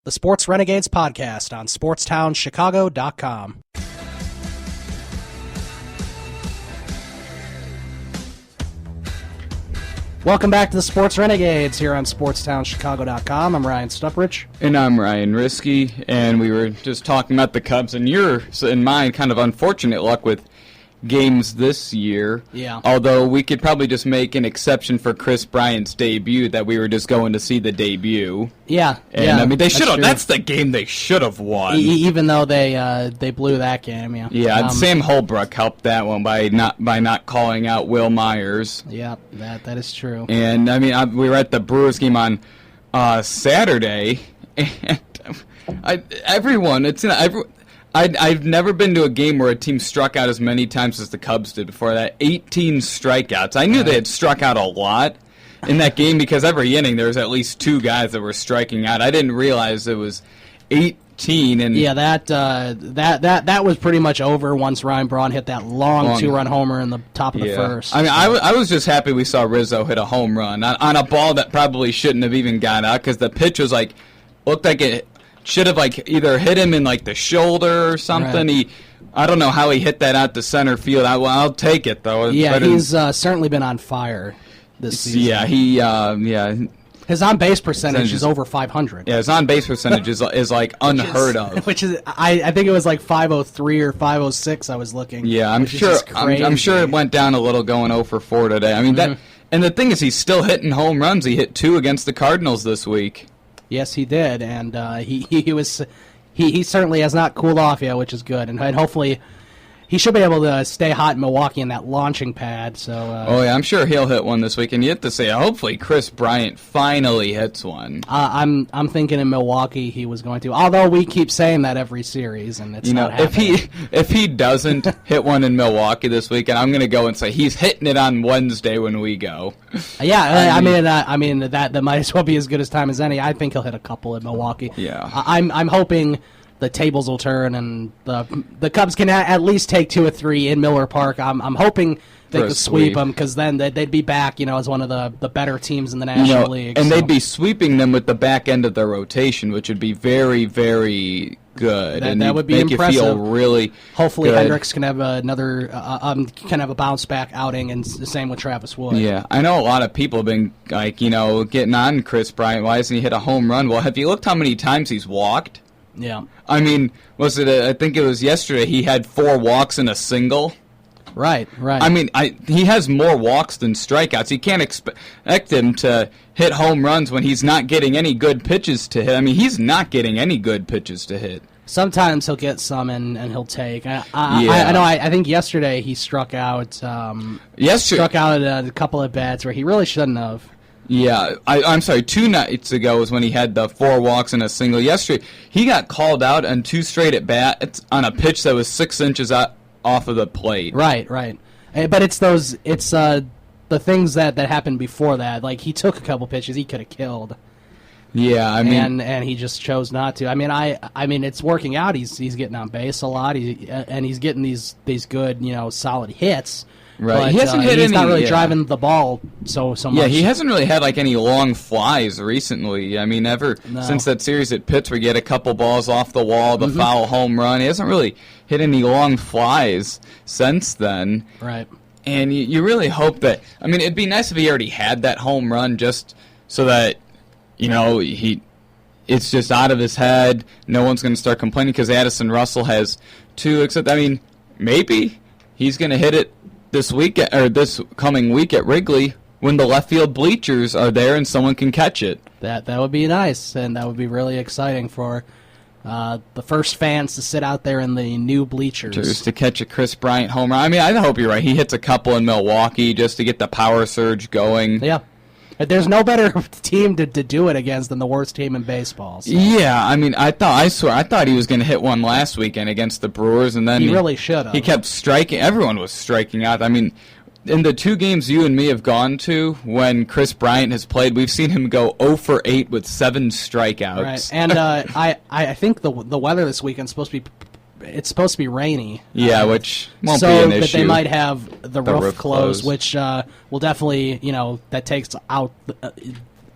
the Sports Renegades podcast on SportstownChicago.com. Welcome back to the Sports Renegades here on SportstownChicago.com. I'm Ryan Stuprich. And I'm Ryan Risky, and we were just talking about the Cubs and your and mine kind of unfortunate luck with games this year. Yeah. Although we could probably just make an exception for Chris Bryant's debut, that we were just going to see the debut. Yeah. And I mean, they should have. That's the game they should have won. Even though they blew that game. Yeah. Yeah. Sam Holbrook helped that one by not calling out Will Myers. Yeah. That is true. And I mean, we were at the Brewers game on Saturday, and I've never been to a game where a team struck out as many times as the Cubs did before that. 18 strikeouts. I knew they had struck out a lot in that game because every inning there was at least two guys that were striking out. I didn't realize it was 18. And yeah, that was pretty much over once Ryan Braun hit that long two-run homer in the top of the first. I mean, I was just happy we saw Rizzo hit a home run on a ball that probably shouldn't have even got out because the pitch was looked like it should have either hit him in the shoulder or something. Right. I don't know how he hit that out to center field. I'll take it though. Yeah, he's certainly been on fire this season. Yeah, his on base percentage is over 500. Yeah, his on base percentage is unheard of. Which is I think it was 503 or 506. I was looking. Yeah, I'm sure it went down a little going 0 for 4 today. I mean that, and the thing is, he's still hitting home runs. He hit 2 against the Cardinals this week. Yes, he did, and he certainly has not cooled off yet, which is good, and hopefully he should be able to stay hot in Milwaukee in that launching pad. So. Oh yeah, I'm sure he'll hit one this week, and you have to say, hopefully Chris Bryant finally hits one. I'm thinking in Milwaukee he was going to, although we keep saying that every series, and it's not happening. If he doesn't hit one in Milwaukee this week, and I'm going to go and say he's hitting it on Wednesday when we go. Yeah, I mean that might as well be as good as time as any. I think he'll hit a couple in Milwaukee. Yeah, I'm hoping the tables will turn and the Cubs can at least take 2 or 3 in Miller Park. I'm hoping they could sweep them because then they'd be back, as one of the better teams in the National League. And they'd be sweeping them with the back end of their rotation, which would be very, very good. That would be impressive. You feel really hopefully good. Hendricks can have a bounce back outing, and the same with Travis Wood. Yeah, I know a lot of people have been getting on Chris Bryant. Why hasn't he hit a home run? Well, have you looked how many times he's walked? Yeah. I mean, I think it was yesterday, he had 4 walks and a single. Right. I mean, he has more walks than strikeouts. You can't expect him to hit home runs when he's not getting any good pitches to hit. I mean, he's not getting any good pitches to hit. Sometimes he'll get some and he'll take. I know. I think yesterday he struck out. Struck out a couple of bats where he really shouldn't have. Yeah, I'm sorry, 2 nights ago was when he had the 4 walks and a single. Yesterday, he got called out on 2 straight at-bats on a pitch that was 6 inches off of the plate. Right. But it's the things that happened before that. He took a couple pitches he could have killed. Yeah, I mean, and he just chose not to. I mean, it's working out. He's getting on base a lot. He's getting these good, solid hits. Right, but, he hasn't hit any. He's not really driving the ball so much. Yeah, he hasn't really had any long flies recently. I mean, since that series at Pittsburgh, he had a couple balls off the wall, the foul home run. He hasn't really hit any long flies since then. Right. And you really hope that. I mean, it'd be nice if he already had that home run, just so that it's just out of his head. No one's going to start complaining because Addison Russell has 2. Except, I mean, maybe he's going to hit it this coming week at Wrigley when the left field bleachers are there and someone can catch it. That would be nice, and that would be really exciting for the first fans to sit out there in the new bleachers. To catch a Chris Bryant home run. I mean, I hope you're right. He hits a couple in Milwaukee just to get the power surge going. Yeah. There's no better team to do it against than the worst team in baseball. So. Yeah, I mean, I thought he was going to hit one last weekend against the Brewers, and then he really should have. He kept striking. Everyone was striking out. I mean, in the 2 games you and me have gone to when Chris Bryant has played, we've seen him go 0 for 8 with 7 strikeouts. Right, and I think the weather this weekend's supposed to be. It's supposed to be rainy. Yeah, which won't be an issue. So that they might have the roof closed, which will definitely, that takes out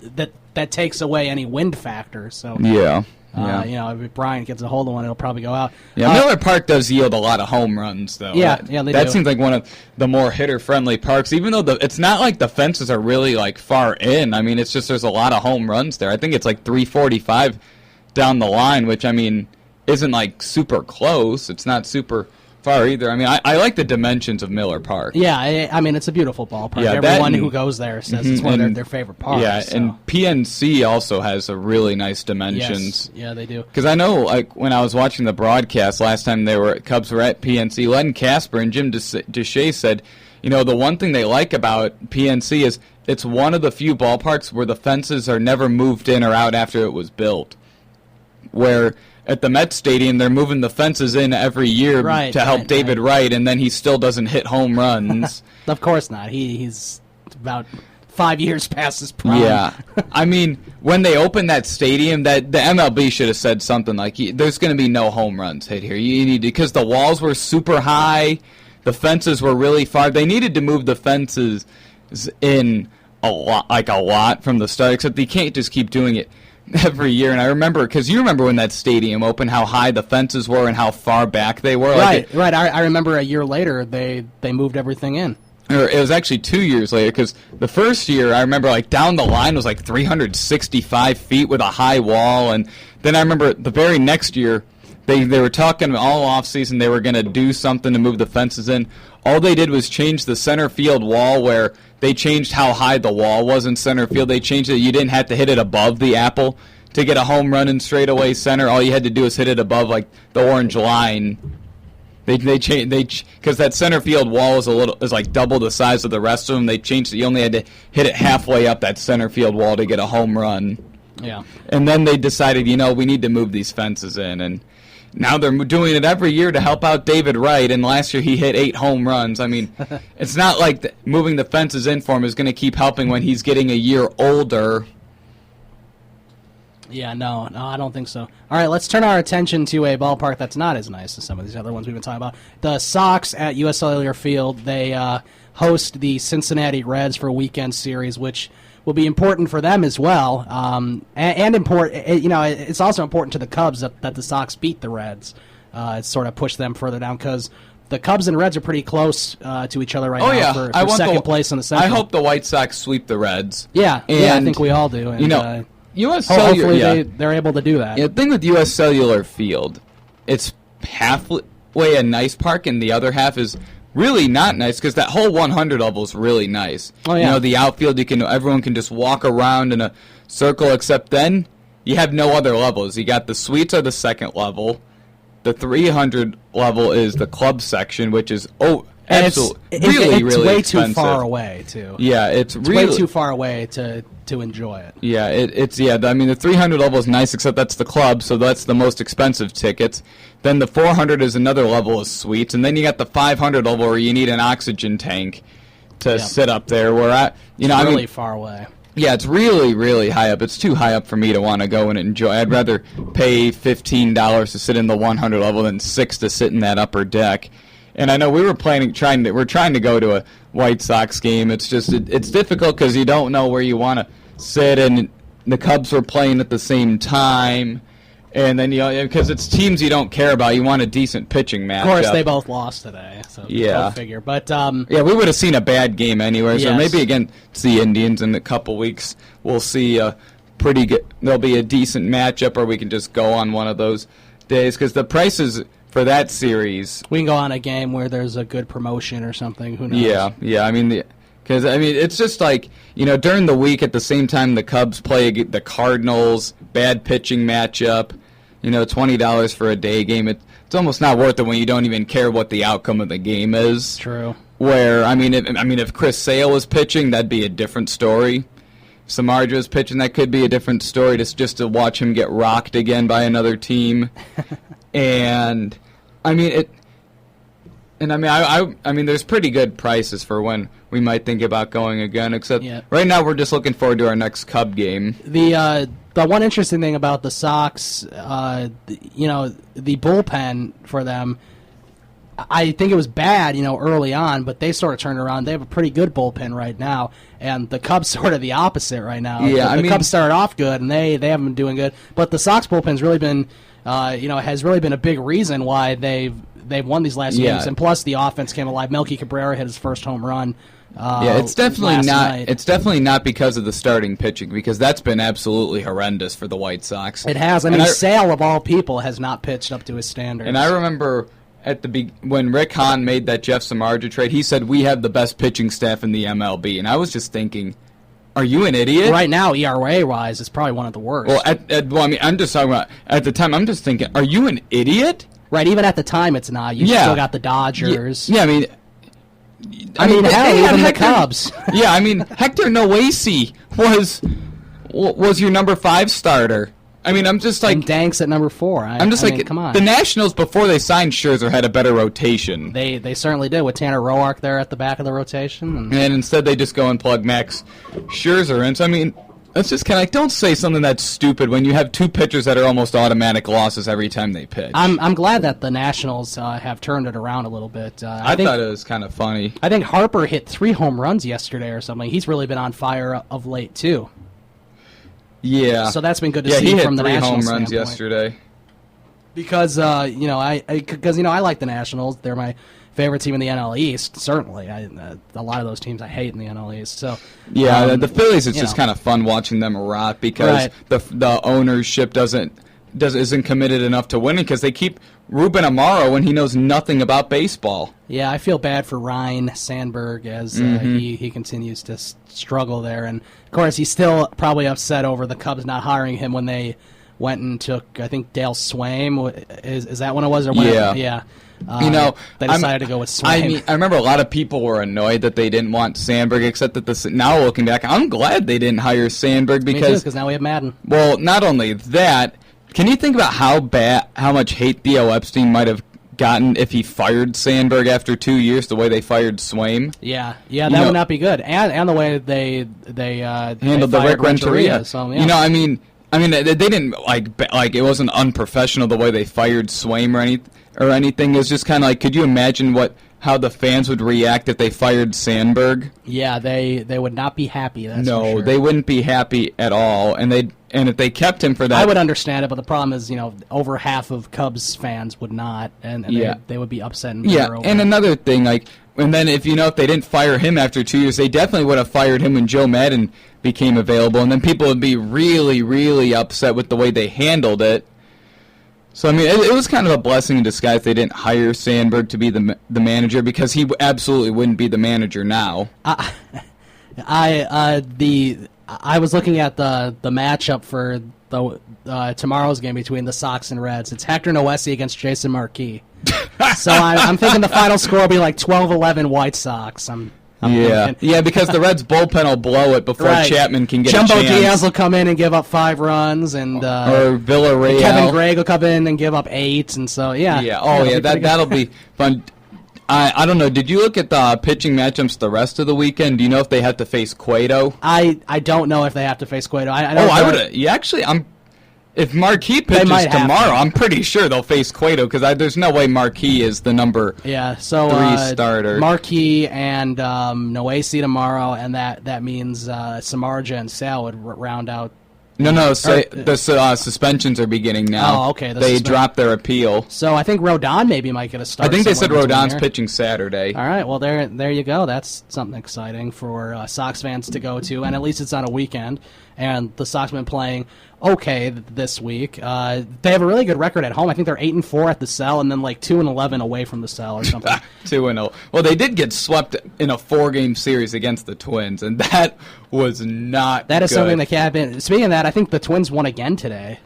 that takes away any wind factor. So yeah, If Bryant gets a hold of one, it'll probably go out. Yeah, Miller Park does yield a lot of home runs, though. Yeah, they do. That seems like one of the more hitter-friendly parks, even though it's not like the fences are really, like, far in. I mean, it's just there's a lot of home runs there. I think it's like 345 down the line, which, I mean, isn't, like, super close. It's not super far either. I mean, I like the dimensions of Miller Park. Yeah, I mean, it's a beautiful ballpark. Yeah, everyone who goes there says it's one of their favorite parks. Yeah, so. And PNC also has a really nice dimensions. Yes, yeah, they do. Because I know, like, when I was watching the broadcast last time Cubs were at PNC, Len Casper and Jim Deshay said, the one thing they like about PNC is it's one of the few ballparks where the fences are never moved in or out after it was built. Where at the Mets Stadium, they're moving the fences in every year to help David Wright, and then he still doesn't hit home runs. Of course not. He's about 5 years past his prime. Yeah. I mean, when they opened that stadium, that the MLB should have said something like, there's going to be no home runs hit here. You need to, because the walls were super high, the fences were really far. They needed to move the fences in a lot from the start, except they can't just keep doing it every year. And I remember, because you remember when that stadium opened, how high the fences were and how far back they were. Right. I remember a year later they moved everything in. Or it was actually 2 years later, because the first year, I remember, like, down the line was like 365 feet with a high wall. And then I remember the very next year, they were talking all offseason they were going to do something to move the fences in. All they did was change the center field wall, where they changed how high the wall was in center field. They changed it. You didn't have to hit it above the apple to get a home run in straightaway center. All you had to do was hit it above, like, the orange line. They changed because that center field wall is like double the size of the rest of them. They changed it. You only had to hit it halfway up that center field wall to get a home run. Yeah. And then they decided, we need to move these fences in, and now they're doing it every year to help out David Wright, and last year he hit 8 home runs. I mean, it's not like moving the fences in for him is going to keep helping when he's getting a year older. Yeah, no, I don't think so. All right, let's turn our attention to a ballpark that's not as nice as some of these other ones we've been talking about. The Sox at U.S. Cellular Field, they host the Cincinnati Reds for a weekend series, which will be important for them as well. And important, it's also important to the Cubs that the Sox beat the Reds. It's sort of pushed them further down because the Cubs and Reds are pretty close to each other right now for second place in the Central. I hope the White Sox sweep the Reds. Yeah, I think we all do. And, U.S. Cellular, hopefully they're able to do that. Yeah, the thing with U.S. Cellular Field, it's halfway a nice park, and the other half is really not nice because that whole 100 level is really nice. Oh yeah. The outfield, everyone can just walk around in a circle, except then you have no other levels. You got the suites are the second level. The 300 level is the club section, which is absolutely it's way expensive. Too far away too. Yeah, it's way too far away to enjoy it. Yeah, I mean, the 300 level is nice, except that's the club, so that's the most expensive tickets. Then the 400 is another level of suites, and then you got the 500 level where you need an oxygen tank to sit up there. Where it's really far away. Yeah, it's really, really high up. It's too high up for me to want to go and enjoy. I'd rather pay $15 to sit in the 100 level than $6 to sit in that upper deck. And I know we were trying to go to a White Sox game. It's just it's difficult because you don't know where you want to sit, and the Cubs were playing at the same time, and then because it's teams you don't care about, you want a decent pitching matchup. Of course, they both lost today, so go figure. But we would have seen a bad game anyway. So maybe against the Indians in a couple weeks, we'll see a pretty good. There'll be a decent matchup, or we can just go on one of those days because the prices for that series. We can go on a game where there's a good promotion or something. Who knows? Yeah. I mean, it's just like during the week at the same time the Cubs play the Cardinals, bad pitching matchup. $20 for a day game. It's almost not worth it when you don't even care what the outcome of the game is. True. Where if Chris Sale was pitching, that'd be a different story. If Samardzija was pitching, that could be a different story. Just to watch him get rocked again by another team. And there's pretty good prices for when we might think about going again. Except right now, we're just looking forward to our next Cub game. The one interesting thing about the Sox, the bullpen for them. I think it was bad, early on, but they sort of turned around. They have a pretty good bullpen right now, and the Cubs sort of the opposite right now. Yeah, the Cubs started off good, and they haven't been doing good, but the Sox bullpen's really been, has really been a big reason why they've won these last games, and plus the offense came alive. Melky Cabrera hit his first home run. It's definitely not. Night. It's definitely not because of the starting pitching, because that's been absolutely horrendous for the White Sox. It has. I mean, Sale of all people has not pitched up to his standards. And I remember when Rick Hahn made that Jeff Samardzija trade, he said we have the best pitching staff in the MLB, and I was just thinking, are you an idiot? Right now, ERA-wise, it's probably one of the worst. Well, I'm just talking about at the time. I'm just thinking, are you an idiot? Right, even at the time, it's not. You still got the Dodgers. Yeah, I mean, hell, even the Cubs. Yeah, I mean, Hector Noesi was your number 5 starter. I mean, I'm just like... And Danks at number 4. Come on. The Nationals, before they signed Scherzer, had a better rotation. They certainly did, with Tanner Roark there at the back of the rotation. And instead they just go and plug Max Scherzer in. So, I mean, it's just kind of like, don't say something that's stupid when you have 2 pitchers that are almost automatic losses every time they pitch. I'm glad that the Nationals have turned it around a little bit. I thought it was kind of funny. I think Harper hit 3 home runs yesterday or something. He's really been on fire of late, too. Yeah. So that's been good to see from the Nationals. He hit 3 home runs standpoint. yesterday. Because I like the Nationals. They're my favorite team in the NL East. Certainly, a lot of those teams I hate in the NL East. So yeah, the Phillies. It's just kind of fun watching them rot because the ownership isn't committed enough to winning because they keep Ruben Amaro when he knows nothing about baseball. Yeah, I feel bad for Ryan Sandberg as he continues to struggle there, and of course he's still probably upset over the Cubs not hiring him when they went and took, I think, Dale Swaim. Is that when it was? Or when yeah. They decided to go with Swaim. I mean, I remember a lot of people were annoyed that they didn't want Sandberg, except that now looking back, I'm glad they didn't hire Sandberg because now we have Madden. Well, not only that, can you think about how much hate Theo Epstein might have gotten if he fired Sandberg after 2 years, the way they fired Swaim? Yeah, that would not be good, and the way they handled the Rick Renteria. So, yeah. I mean, they didn't like it wasn't unprofessional the way they fired Swaim or anything. It was just kind of like, could you imagine how the fans would react if they fired Sandberg? Yeah, they would not be happy. That's no, for sure. They wouldn't be happy at all, and if they kept him for that, I would understand it. But the problem is, over half of Cubs fans would not, and they would be upset. And another thing, and then if they didn't fire him after 2 years, they definitely would have fired him when Joe Madden became available, and then people would be really, really upset with the way they handled it. So, I mean, it was kind of a blessing in disguise they didn't hire Sandberg to be the manager, because he absolutely wouldn't be the manager now. I was looking at the matchup for the tomorrow's game between the Sox and Reds. It's Hector Noesi against Jason Marquis. So I'm thinking the final score will be like 12-11 White Sox. I'm thinking. Because the Reds' bullpen will blow it before Chapman can get Jumbo a chance. Diaz will come in and give up 5 runs, and or Villarreal. Kevin Gregg will come in and give up 8, and so that'll be fun. I don't know. Did you look at the pitching matchups the rest of the weekend? Do you know if they have to face Cueto? I don't know if they have to face Cueto. I would. Actually, if Marquis pitches tomorrow, I'm pretty sure they'll face Cueto, because there's no way Marquis is the number 3 starter. Marquis and Noesi tomorrow, and that means Samardzija and Sale would round out. No. The suspensions are beginning now. Oh, okay. They dropped their appeal. So I think Rodon maybe might get a start. I think they said Rodon's pitching Saturday. All right. Well, there you go. That's something exciting for Sox fans to go to, and at least it's on a weekend. And the Sox have been playing okay this week. They have a really good record at home. I think they're 8-4 at the Cell, and then 2-11 away from the Cell or something. 2-0. Well, they did get swept in a 4-game series against the Twins, and that was not. That is good. something that can't happen. Speaking of that, I think the Twins won again today.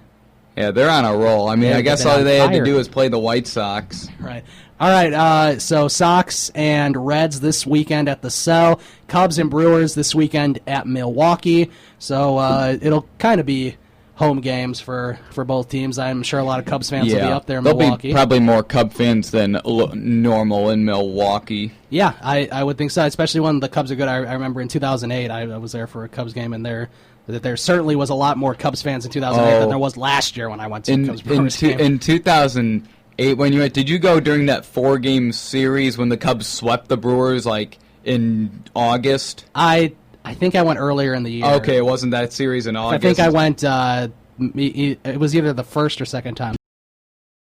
Yeah, they're on a roll. I mean, I guess all they had to do was play the White Sox. Right. All right, so Sox and Reds this weekend at the Cell. Cubs and Brewers this weekend at Milwaukee. So it'll kind of be home games for both teams. I'm sure a lot of Cubs fans will be up there in Milwaukee. There'll be probably more Cub fans than normal in Milwaukee. Yeah, I would think so, especially when the Cubs are good. I remember in 2008 I was there for a Cubs game, and there certainly was a lot more Cubs fans in 2008 than there was last year when I went to the Cubs Brewers game. In 2008, When you went, did you go during that 4-game series when the Cubs swept the Brewers like in August? I think I went earlier in the year. Okay, it wasn't that series in August. I think I went. It was either the first or second time.